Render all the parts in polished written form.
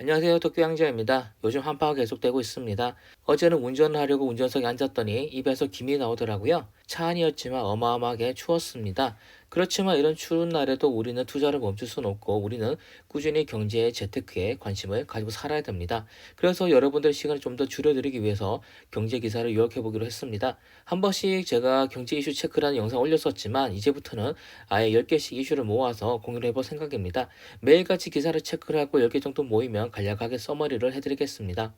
안녕하세요. 토끼양재입니다. 요즘 한파가 계속되고 있습니다. 어제는 운전을 하려고 운전석에 앉았더니 입에서 김이 나오더라고요. 차 안이었지만 어마어마하게 추웠습니다. 그렇지만 이런 추운 날에도 우리는 투자를 멈출 수는 없고 우리는 꾸준히 경제에 재테크에 관심을 가지고 살아야 됩니다. 그래서 여러분들 시간을 좀 더 줄여드리기 위해서 경제 기사를 요약해 보기로 했습니다. 한 번씩 제가 경제 이슈 체크라는 영상 올렸었지만 이제부터는 아예 10개씩 이슈를 모아서 공유를 해볼 생각입니다. 매일같이 기사를 체크를 하고 10개 정도 모이면 간략하게 서머리를 해드리겠습니다.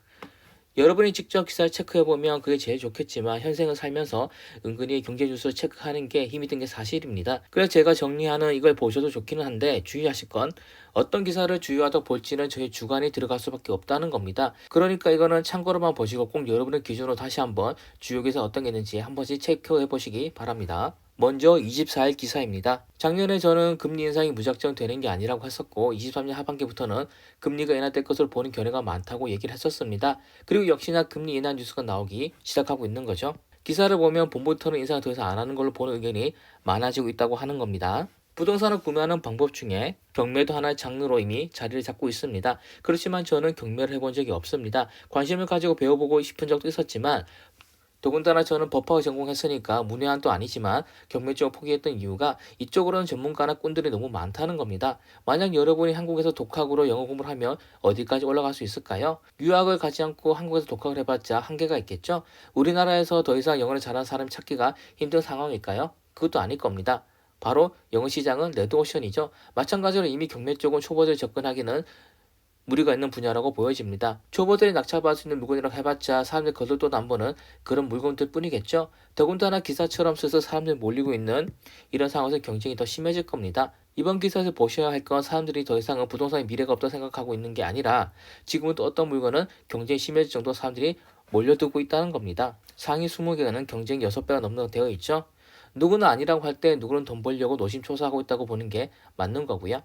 여러분이 직접 기사를 체크해보면 그게 제일 좋겠지만 현생을 살면서 은근히 경제 뉴스를 체크하는 게 힘이 든 게 사실입니다. 그래서 제가 정리하는 이걸 보셔도 좋기는 한데 주의하실 건 어떤 기사를 주요하다 볼지는 저희 주관이 들어갈 수밖에 없다는 겁니다. 그러니까 이거는 참고로만 보시고 꼭 여러분의 기준으로 다시 한번 주요 기사 어떤 게 있는지 한 번씩 체크해 보시기 바랍니다. 먼저 24일 기사입니다. 작년에 저는 금리 인상이 무작정 되는 게 아니라고 했었고 23년 하반기부터는 금리가 인하될 것으로 보는 견해가 많다고 얘기를 했었습니다. 그리고 역시나 금리 인하 뉴스가 나오기 시작하고 있는 거죠. 기사를 보면 봄부터는 인상을 더 이상 안 하는 걸로 보는 의견이 많아지고 있다고 하는 겁니다. 부동산을 구매하는 방법 중에 경매도 하나의 장르로 이미 자리를 잡고 있습니다. 그렇지만 저는 경매를 해본 적이 없습니다. 관심을 가지고 배워보고 싶은 적도 있었지만 더군다나 저는 법학을 전공했으니까 문외한도 아니지만 경매 쪽을 포기했던 이유가 이쪽으로는 전문가나 꾼들이 너무 많다는 겁니다. 만약 여러분이 한국에서 독학으로 영어 공부를 하면 어디까지 올라갈 수 있을까요? 유학을 가지 않고 한국에서 독학을 해봤자 한계가 있겠죠? 우리나라에서 더 이상 영어를 잘하는 사람 찾기가 힘든 상황일까요? 그것도 아닐 겁니다. 바로 영어 시장은 레드오션이죠. 마찬가지로 이미 경매 쪽은 초보자를 접근하기는 무리가 있는 분야라고 보여집니다. 초보들이 낙찰받을 수 있는 물건이라고 해봤자 사람들 거들떠도 안 보는 그런 물건들 뿐이겠죠. 더군다나 기사처럼 써서 사람들이 몰리고 있는 이런 상황에서 경쟁이 더 심해질 겁니다. 이번 기사에서 보셔야 할 건 사람들이 더 이상은 부동산에 미래가 없다고 생각하고 있는 게 아니라 지금은 또 어떤 물건은 경쟁이 심해질 정도로 사람들이 몰려들고 있다는 겁니다. 상위 20개는 경쟁이 6배가 넘는 되어 있죠. 누구는 아니라고 할 때 누구는 돈 벌려고 노심초사하고 있다고 보는 게 맞는 거고요.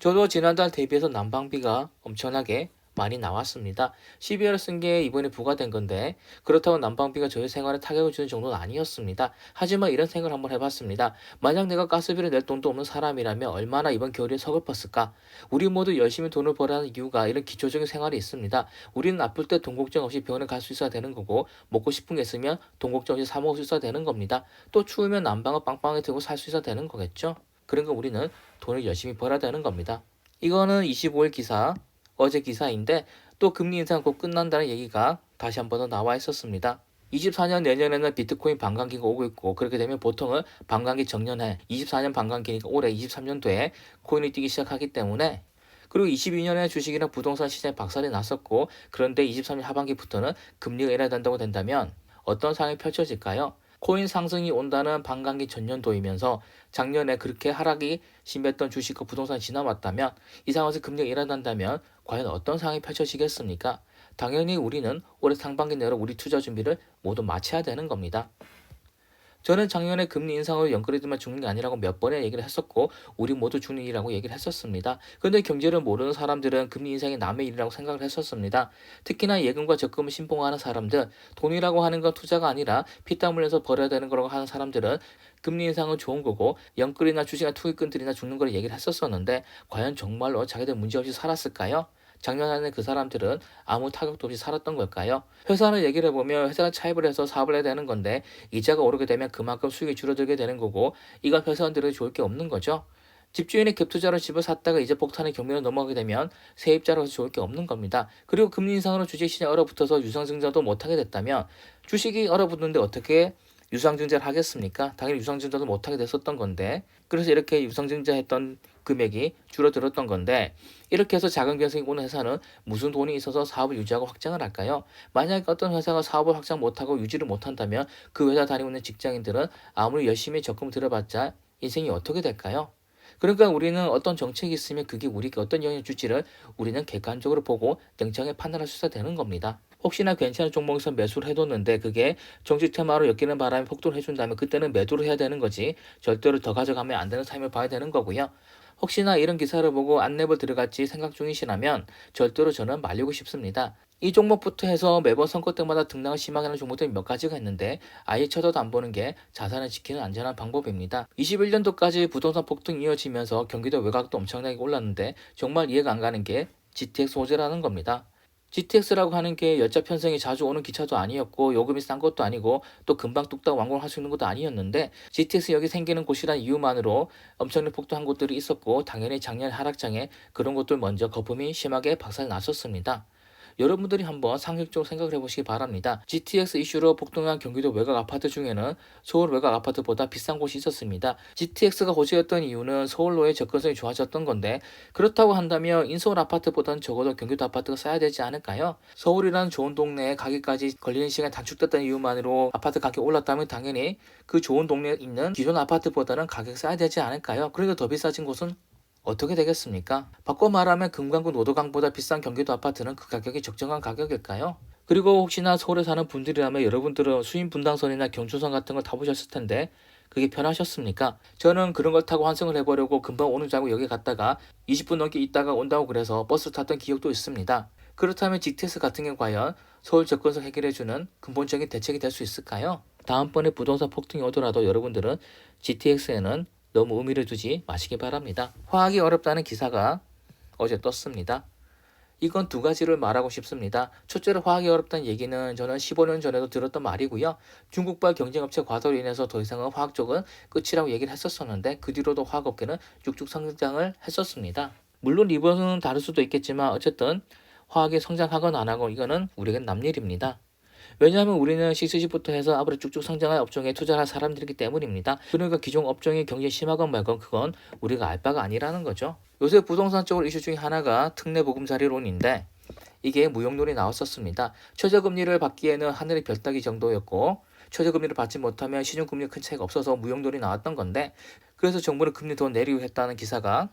저도 지난달 대비해서 난방비가 엄청나게 많이 나왔습니다. 12월에 쓴 게 이번에 부과된 건데 그렇다고 난방비가 저희 생활에 타격을 주는 정도는 아니었습니다. 하지만 이런 생각을 한번 해봤습니다. 만약 내가 가스비를 낼 돈도 없는 사람이라면 얼마나 이번 겨울에 서글펐을까? 우리 모두 열심히 돈을 벌어야 하는 이유가 이런 기초적인 생활이 있습니다. 우리는 아플 때 돈 걱정 없이 병원에 갈 수 있어야 되는 거고 먹고 싶은 게 있으면 돈 걱정 없이 사 먹을 수 있어야 되는 겁니다. 또 추우면 난방을 빵빵하게 들고 살 수 있어야 되는 거겠죠? 그러니까 우리는 돈을 열심히 벌어야 되는 겁니다. 이거는 25일 기사, 어제 기사인데 또 금리 인상 곧 끝난다는 얘기가 다시 한 번 더 나와 있었습니다. 24년 내년에는 비트코인 반감기가 오고 있고 그렇게 되면 보통은 반감기 정년에 24년 반감기니까 올해 23년도에 코인이 뛰기 시작하기 때문에 그리고 22년에 주식이나 부동산 시장에 박살이 났었고 그런데 23년 하반기부터는 금리가 인하된다고 된다면 어떤 상황이 펼쳐질까요? 코인 상승이 온다는 반감기 전년도이면서 작년에 그렇게 하락이 심했던 주식과 부동산이 지나왔다면 이 상황에서 금리가 일어난다면 과연 어떤 상황이 펼쳐지겠습니까? 당연히 우리는 올해 상반기 내로 우리 투자 준비를 모두 마쳐야 되는 겁니다. 저는 작년에 금리 인상으로 연끌이들만 죽는 게 아니라고 몇 번의 얘기를 했었고 우리 모두 죽는 일이라고 얘기를 했었습니다. 그런데 경제를 모르는 사람들은 금리 인상이 남의 일이라고 생각을 했었습니다. 특히나 예금과 적금을 신봉하는 사람들, 돈이라고 하는 건 투자가 아니라 피땀 흘려서 벌어야 되는 거라고 하는 사람들은 금리 인상은 좋은 거고 연끌이나 주식이나 투기꾼들이나 죽는 걸 얘기를 했었었는데 과연 정말로 자기들 문제없이 살았을까요? 작년 안에 그 사람들은 아무 타격도 없이 살았던 걸까요? 회사는 얘기를 해보면 회사가 차입을 해서 사업을 해야 되는 건데 이자가 오르게 되면 그만큼 수익이 줄어들게 되는 거고 이건 회사원들은 좋을 게 없는 거죠. 집주인이 갭투자로 집을 샀다가 이제 폭탄의 경매로 넘어가게 되면 세입자로서 좋을 게 없는 겁니다. 그리고 금리 인상으로 주식시장이 얼어붙어서 유상증자도 못하게 됐다면 주식이 얼어붙는데 어떻게 유상증자를 하겠습니까? 당연히 유상증자도 못하게 됐었던 건데 그래서 이렇게 유상증자 했던 금액이 줄어들었던 건데 이렇게 해서 작은 경쟁이 오는 회사는 무슨 돈이 있어서 사업을 유지하고 확장을 할까요? 만약에 어떤 회사가 사업을 확장 못하고 유지를 못한다면 그 회사 다니고 있는 직장인들은 아무리 열심히 적금 들여봤자 인생이 어떻게 될까요? 그러니까 우리는 어떤 정책이 있으면 그게 우리에게 어떤 영향을 줄지를 우리는 객관적으로 보고 냉정하게 판단할 수 있어야 되는 겁니다. 혹시나 괜찮은 종목에서 매수를 해뒀는데 그게 정책 테마로 엮이는 바람에 폭등을 해준다면 그때는 매도를 해야 되는 거지 절대로 더 가져가면 안 되는 타임을 봐야 되는 거고요. 혹시나 이런 기사를 보고 안랩을 들어갈지 생각 중이시라면 절대로 저는 말리고 싶습니다. 이 종목부터 해서 매번 선거 때마다 등락을 심하게 하는 종목들이 몇 가지가 있는데 아예 쳐다도 안 보는 게 자산을 지키는 안전한 방법입니다. 21년도까지 부동산 폭등이 이어지면서 경기도 외곽도 엄청나게 올랐는데 정말 이해가 안 가는 게 GTX 호재라는 겁니다. GTX라고 하는 게 여자 편성이 자주 오는 기차도 아니었고 요금이 싼 것도 아니고 또 금방 뚝딱 완공할 수 있는 것도 아니었는데 GTX역이 생기는 곳이란 이유만으로 엄청나게 폭등한 곳들이 있었고 당연히 작년 하락장에 그런 것들 먼저 거품이 심하게 박살 났었습니다. 여러분들이 한번 상식적으로 생각을 해보시기 바랍니다. GTX 이슈로 폭등한 경기도 외곽 아파트 중에는 서울 외곽 아파트보다 비싼 곳이 있었습니다. GTX가 호재였던 이유는 서울로의 접근성이 좋아졌던 건데 그렇다고 한다면 인서울 아파트보다는 적어도 경기도 아파트가 싸야 되지 않을까요? 서울이라는 좋은 동네에 가기까지 걸리는 시간이 단축됐다는 이유만으로 아파트 가격이 올랐다면 당연히 그 좋은 동네에 있는 기존 아파트보다는 가격이 싸야 되지 않을까요? 그러니까 더 비싸진 곳은 어떻게 되겠습니까? 바꿔 말하면 금강구 노도강보다 비싼 경기도 아파트는 그 가격이 적정한 가격일까요? 그리고 혹시나 서울에 사는 분들이라면 여러분들은 수인 분당선이나 경춘선 같은 걸 타보셨을 텐데 그게 편하셨습니까? 저는 그런 걸 타고 환승을 해보려고 금방 오는 줄 알고 여기 갔다가 20분 넘게 있다가 온다고 그래서 버스를 탔던 기억도 있습니다. 그렇다면 GTX 같은 게 과연 서울 접근성 해결해주는 근본적인 대책이 될 수 있을까요? 다음번에 부동산 폭등이 오더라도 여러분들은 GTX에는 너무 의미를 두지 마시기 바랍니다. 화학이 어렵다는 기사가 어제 떴습니다. 이건 두 가지를 말하고 싶습니다. 첫째로 화학이 어렵다는 얘기는 저는 15년 전에도 들었던 말이고요. 중국발 경쟁업체 과도로 인해서 더 이상은 화학 쪽은 끝이라고 얘기를 했었었는데 그 뒤로도 화학업계는 쭉쭉 성장을 했었습니다. 물론 이번은 다를 수도 있겠지만 어쨌든 화학이 성장하건 안 하건 이거는 우리에겐 남일입니다. 왜냐하면 우리는 C-수십부터 해서 앞으로 쭉쭉 성장할 업종에 투자할 사람들이기 때문입니다. 그러니까 기존 업종의 경쟁이 심하건 말건 그건 우리가 알 바가 아니라는 거죠. 요새 부동산 쪽으로 이슈 중에 하나가 특례 보금자리론인데 이게 무용론이 나왔었습니다. 최저금리를 받기에는 하늘의 별 따기 정도였고 최저금리를 받지 못하면 시중금리 큰 차이가 없어서 무용론이 나왔던 건데 그래서 정부는 금리 더 내리고 했다는 기사가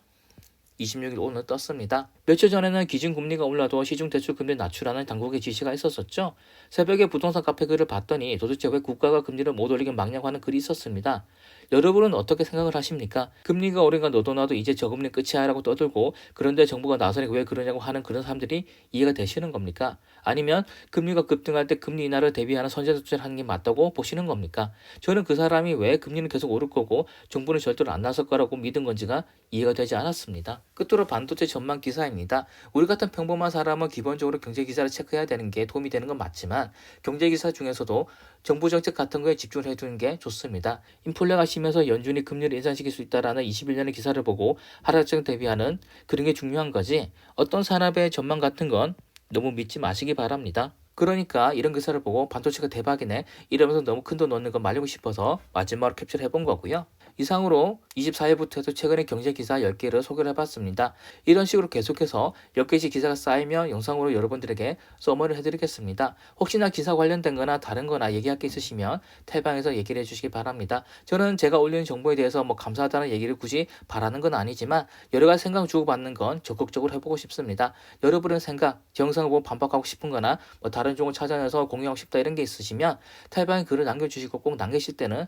26일 오늘 떴습니다. 며칠 전에는 기준금리가 올라도 시중대출금리 낮추라는 당국의 지시가 있었었죠. 새벽에 부동산 카페 글을 봤더니 도대체 왜 국가가 금리를 못 올리게 막냐고 하는 글이 있었습니다. 여러분은 어떻게 생각을 하십니까? 금리가 오르니까 너도나도 이제 저금리 끝이야 라고 떠들고 그런데 정부가 나서니까 왜 그러냐고 하는 그런 사람들이 이해가 되시는 겁니까? 아니면 금리가 급등할 때 금리 인하를 대비하는 선제적 투자를 하는 게 맞다고 보시는 겁니까? 저는 그 사람이 왜 금리는 계속 오를 거고 정부는 절대로 안 나설 거라고 믿은 건지가 이해가 되지 않았습니다. 끝으로 반도체 전망 기사입니다. 우리 같은 평범한 사람은 기본적으로 경제 기사를 체크해야 되는 게 도움이 되는 건 맞지만 경제 기사 중에서도 정부 정책 같은 거에 집중을 해두는 게 좋습니다. 인플레가 심해서 연준이 금리를 인상시킬 수 있다라는 21년의 기사를 보고 하락장 대비하는 그런 게 중요한 거지 어떤 산업의 전망 같은 건 너무 믿지 마시기 바랍니다. 그러니까 이런 기사를 보고 반도체가 대박이네 이러면서 너무 큰 돈 넣는 거 말리고 싶어서 마지막으로 캡처를 해본 거고요. 이상으로 24일부터 해서 최근의 경제 기사 10개를 소개를 해봤습니다. 이런 식으로 계속해서 10개씩 기사가 쌓이면 영상으로 여러분들에게 서머를 해드리겠습니다. 혹시나 기사 관련된 거나 다른 거나 얘기할 게 있으시면 텔방에서 얘기를 해주시기 바랍니다. 저는 제가 올리는 정보에 대해서 뭐 감사하다는 얘기를 굳이 바라는 건 아니지만 여러 가지 생각 주고받는 건 적극적으로 해보고 싶습니다. 여러분의 생각, 제 영상을 보고 반박하고 싶은 거나 뭐 다른 종을 찾아내서 공유하고 싶다 이런 게 있으시면 텔방에 글을 남겨주시고 꼭 남기실 때는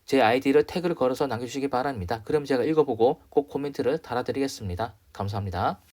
제 아이디를 태그를 걸어서 남겨주시기 바랍니다. 그럼 제가 읽어보고 꼭 코멘트를 달아드리겠습니다. 감사합니다.